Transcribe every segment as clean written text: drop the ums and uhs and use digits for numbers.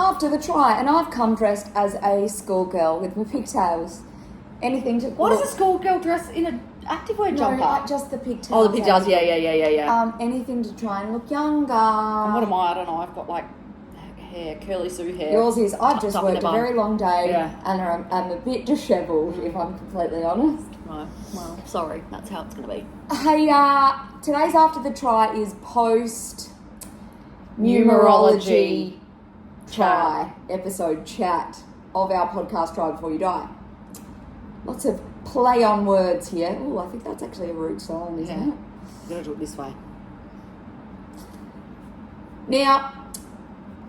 after the try, and I've come dressed as a schoolgirl with my pigtails. Anything to... What does a schoolgirl dress in an activewear jumper? No, like just the pigtails. Oh, the pigtails, yeah. Anything to try and look younger. And what am I? I don't know. I've got like hair, curly Sue hair. Yours is, I've just worked a very long day and I'm a bit dishevelled, if I'm completely honest. Right. Well, sorry. That's how it's going to be. Hey, today's After the Try is post Numerology Try episode chat of our podcast Try Before You Die. Lots of play on words here. Oh, I think that's actually a rude sign, isn't it? You've got to do it this way. Now,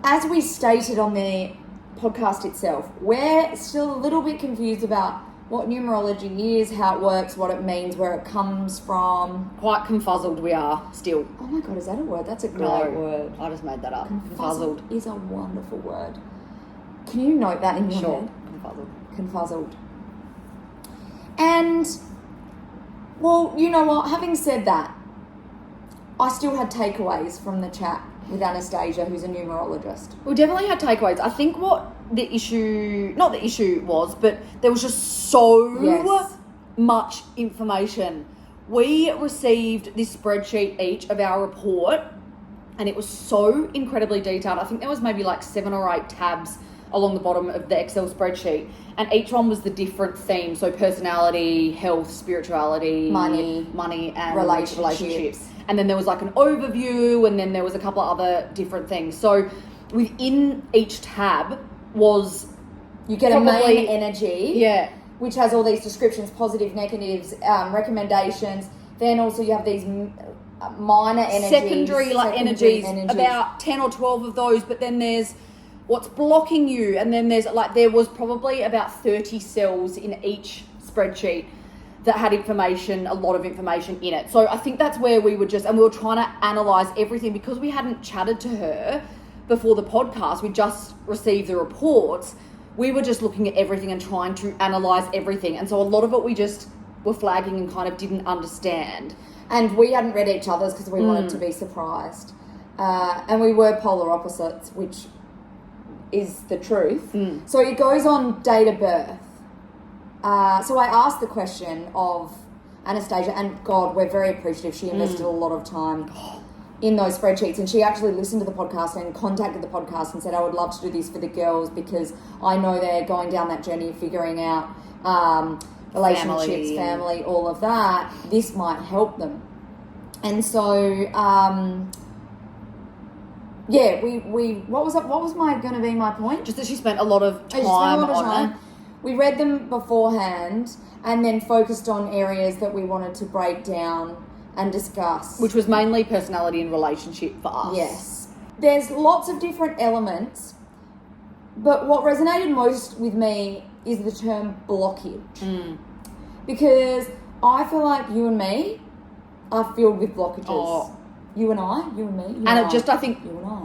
as we stated on the podcast itself, we're still a little bit confused about what numerology is, how it works, what it means, where it comes from. Quite confuzzled we are still. Oh my God, is that a word? That's a great word. I just made that up. Confuzzled is a wonderful word. Can you note that in your head? Confuzzled. And, well, you know what? Having said that, I still had takeaways from the chat with Anastasia, who's a numerologist. We definitely had takeaways. I think what the issue, not the issue was, but there was just so much information. We received this spreadsheet each of our report, and it was so incredibly detailed. I think there was maybe like 7 or 8 tabs along the bottom of the Excel spreadsheet, and each one was the different theme. So personality, health, spirituality, money and relationships. And then there was like an overview, and then there was a couple of other different things. So within each tab was... You get a main energy. Yeah. Which has all these descriptions, positive, negatives, recommendations. Then also you have these minor energies. Secondary energies, about 10 or 12 of those, but then there's what's blocking you, and then there was probably about 30 cells in each spreadsheet that had information, a lot of information in it. So I think that's where we were and we were trying to analyse everything because we hadn't chatted to her before the podcast. We just received the reports. We were just looking at everything and trying to analyse everything. And so a lot of it we just were flagging and kind of didn't understand. And we hadn't read each other's because we wanted to be surprised. And we were polar opposites, which is the truth. So it goes on date of birth. So I asked the question of Anastasia, and God, we're very appreciative. She invested a lot of time in those spreadsheets, and she actually listened to the podcast and contacted the podcast and said, I would love to do this for the girls because I know they're going down that journey of figuring out relationships, family, all of that. This might help them. And so... what was going to be my point? Just that she spent a lot of time on it. We read them beforehand and then focused on areas that we wanted to break down and discuss. Which was mainly personality and relationship for us. Yes. There's lots of different elements, but what resonated most with me is the term blockage. Because I feel like you and me are filled with blockages. Oh. You and me. I think,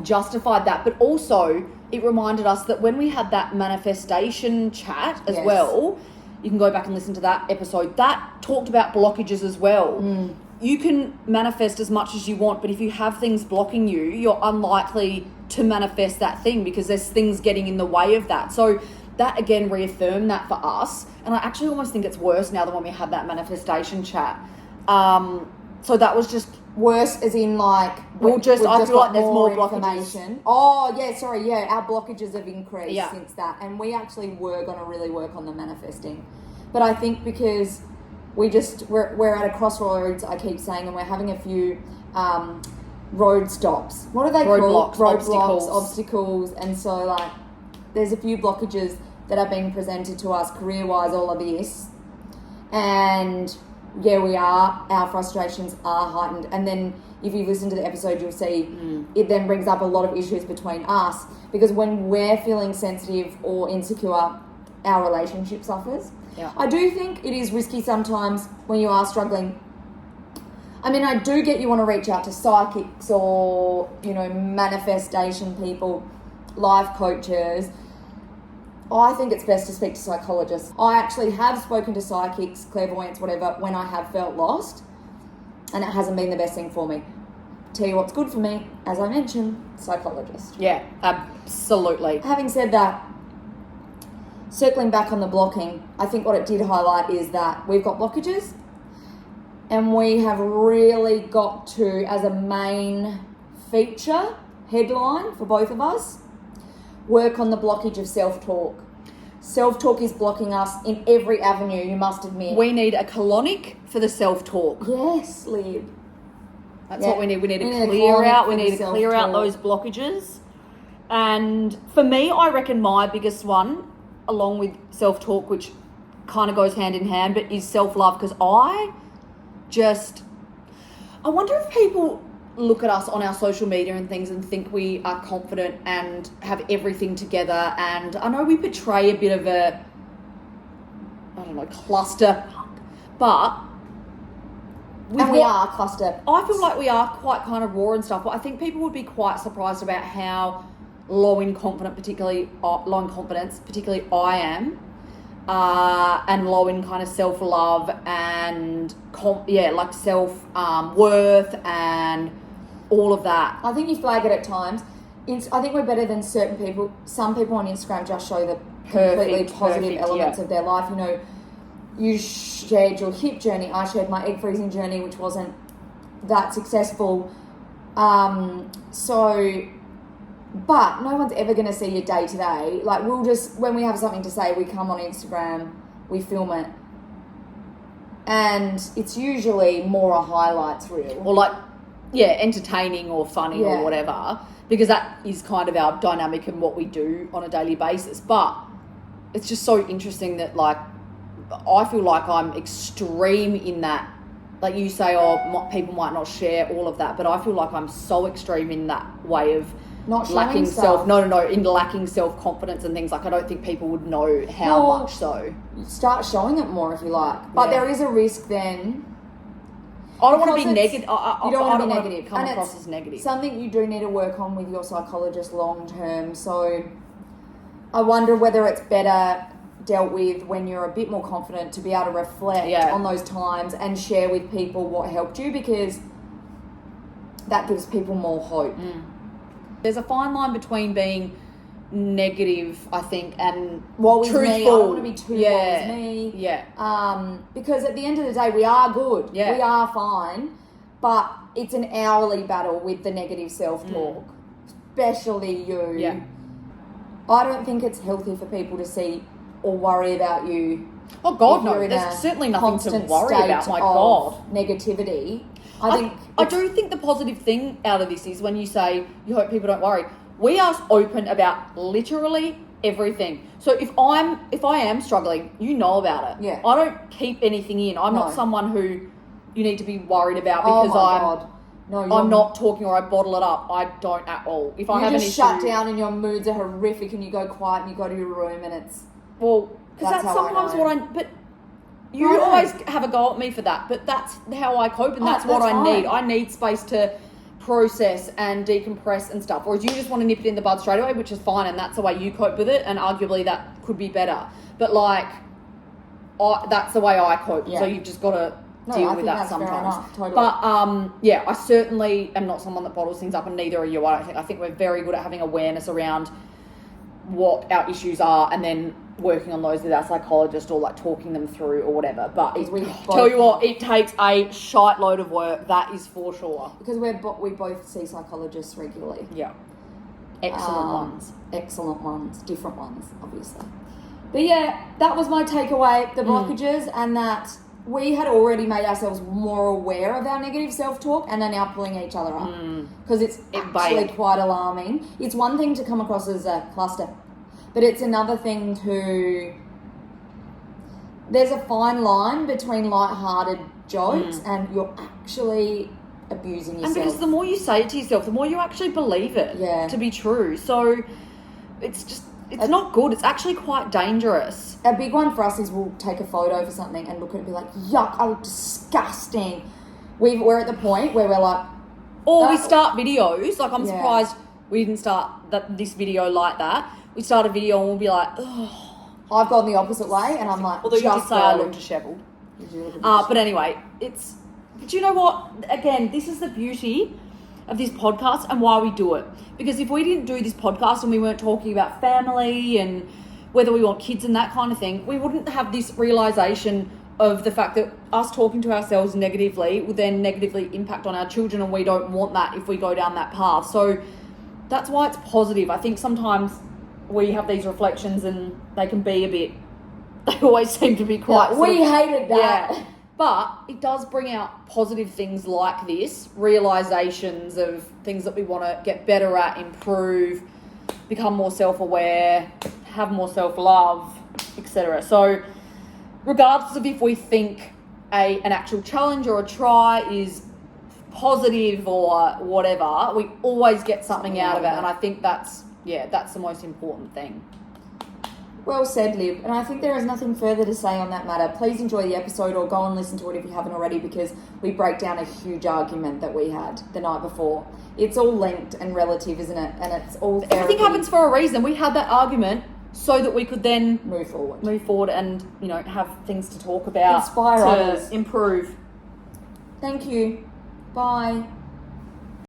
justified that. But also, it reminded us that when we had that manifestation chat as well, you can go back and listen to that episode, that talked about blockages as well. You can manifest as much as you want, but if you have things blocking you, you're unlikely to manifest that thing because there's things getting in the way of that. So that, again, reaffirmed that for us. And I actually almost think it's worse now than when we had that manifestation chat. So that was just... Worse as in like... I feel like there's more information. Oh, yeah, our blockages have increased since that. And we actually were going to really work on the manifesting. But I think because we're at a crossroads, I keep saying, and we're having a few road stops. What are they called? Roadblocks, obstacles. And so like there's a few blockages that are being presented to us career-wise, all of this. And... yeah, we are. Our frustrations are heightened. And then if you listen to the episode, you'll see it then brings up a lot of issues between us because when we're feeling sensitive or insecure, our relationship suffers. Yeah. I do think it is risky sometimes when you are struggling. I mean, I do get you want to reach out to psychics or, manifestation people, life coaches. I think it's best to speak to psychologists. I actually have spoken to psychics, clairvoyants, whatever, when I have felt lost, and it hasn't been the best thing for me. tell you what's good for me, as I mentioned, psychologist. Yeah, absolutely. Having said that, circling back on the blocking, I think what it did highlight is that we've got blockages, and we have really got to, as a main feature, headline for both of us, work on the blockage of self-talk. Self-talk is blocking us in every avenue, you must admit. We need a colonic for the self-talk. Yes, Liv. That's what we need. We need to clear out. We need to clear out those blockages. And for me, I reckon my biggest one, along with self-talk, which kind of goes hand in hand, but is self-love. Because I wonder if people look at us on our social media and things and think we are confident and have everything together. And I know we portray a bit of a, I don't know, cluster, but we are cluster. I feel like we are quite kind of raw and stuff, but I think people would be quite surprised about how low in confidence, particularly I am, and low in kind of self-love and like self-worth and all of that. I think you flag it at times. I think we're better than certain people. Some people on Instagram just show the completely positive elements of their life. You know, you shared your hip journey. I shared my egg freezing journey, which wasn't that successful. But no one's ever going to see your day to day. Like, we'll just, when we have something to say, we come on Instagram, we film it. And it's usually more a highlights reel. Or like, entertaining or funny or whatever. Because that is kind of our dynamic and what we do on a daily basis. But it's just so interesting that, like, I feel like I'm extreme in that. Like you say, people might not share all of that, but I feel like I'm so extreme in that way of not lacking stuff. in lacking self-confidence and things. Like, I don't think people would know how much so. Start showing it more if you like. But there is a risk then. I don't want to be negative. You don't want to be negative. Come across as negative. Something you do need to work on with your psychologist long term. So I wonder whether it's better dealt with when you're a bit more confident to be able to reflect on those times and share with people what helped you, because that gives people more hope. There's a fine line between being negative, I think, and woe is truthful. Me. I don't want to be too woe is me. Because at the end of the day, we are good. We are fine. But it's an hourly battle with the negative self-talk. Especially you. I don't think it's healthy for people to see or worry about you. Oh, God, no. There's certainly nothing to worry about, my God. Negativity. I do think the positive thing out of this is when you say you hope people don't worry. We are open about literally everything. So if I am struggling, you know about it. Yeah. I don't keep anything in. I'm not someone who you need to be worried about because I'm not talking or I bottle it up. I don't at all. If I have an issue, shut down and your moods are horrific and you go quiet and you go to your room and it's because that's sometimes but you always have a go at me for that. But that's how I cope and that's what I need. I need space to process and decompress and stuff. Whereas you just want to nip it in the bud straight away, which is fine, and that's the way you cope with it, and arguably that could be better. But that's the way I cope. So you've just got to deal with that sometimes. Totally. But I certainly am not someone that bottles things up, and neither are you. I think we're very good at having awareness around what our issues are and then working on those with our psychologist or like talking them through or whatever. But tell you what, it takes a shite load of work, that is for sure. Because we both see psychologists regularly. Yeah. Excellent ones. Excellent ones. Different ones, obviously. But that was my takeaway, the blockages, and that we had already made ourselves more aware of our negative self-talk and are now pulling each other up. Because it's actually quite alarming. It's one thing to come across as a cluster, but it's another thing to... There's a fine line between light-hearted jokes and you're actually abusing yourself. And because the more you say it to yourself, the more you actually believe it to be true. So it's just... It's not good. It's actually quite dangerous. A big one for us is we'll take a photo for something and look at it and be like, yuck, I look disgusting. We're at the point where we're like... Or we start videos. Like, I'm surprised we didn't start this video like that. We start a video and we'll be like, oh. I've gone the opposite way and I'm like, although you did say I look dishevelled. But anyway, but you know what? Again, this is the beauty of this podcast and why we do it. Because if we didn't do this podcast and we weren't talking about family and whether we want kids and that kind of thing, we wouldn't have this realization of the fact that us talking to ourselves negatively will then negatively impact on our children, and we don't want that if we go down that path. So that's why it's positive. I think sometimes we have these reflections and they can be a bit, they always seem to be quite... Yeah, we hated that. Yeah. But it does bring out positive things like this, realizations of things that we want to get better at, improve, become more self-aware, have more self-love, etc. So regardless of if we think an actual challenge or a try is positive or whatever, we always get something out of it. And I think that's the most important thing. Well said, Liv. And I think there is nothing further to say on that matter. Please enjoy the episode or go and listen to it if you haven't already, because we break down a huge argument that we had the night before. It's all linked and relative, isn't it? And it's all therapy. Everything happens for a reason. We had that argument so that we could then move forward and, have things to talk about. Inspire others. Improve. Thank you. Bye.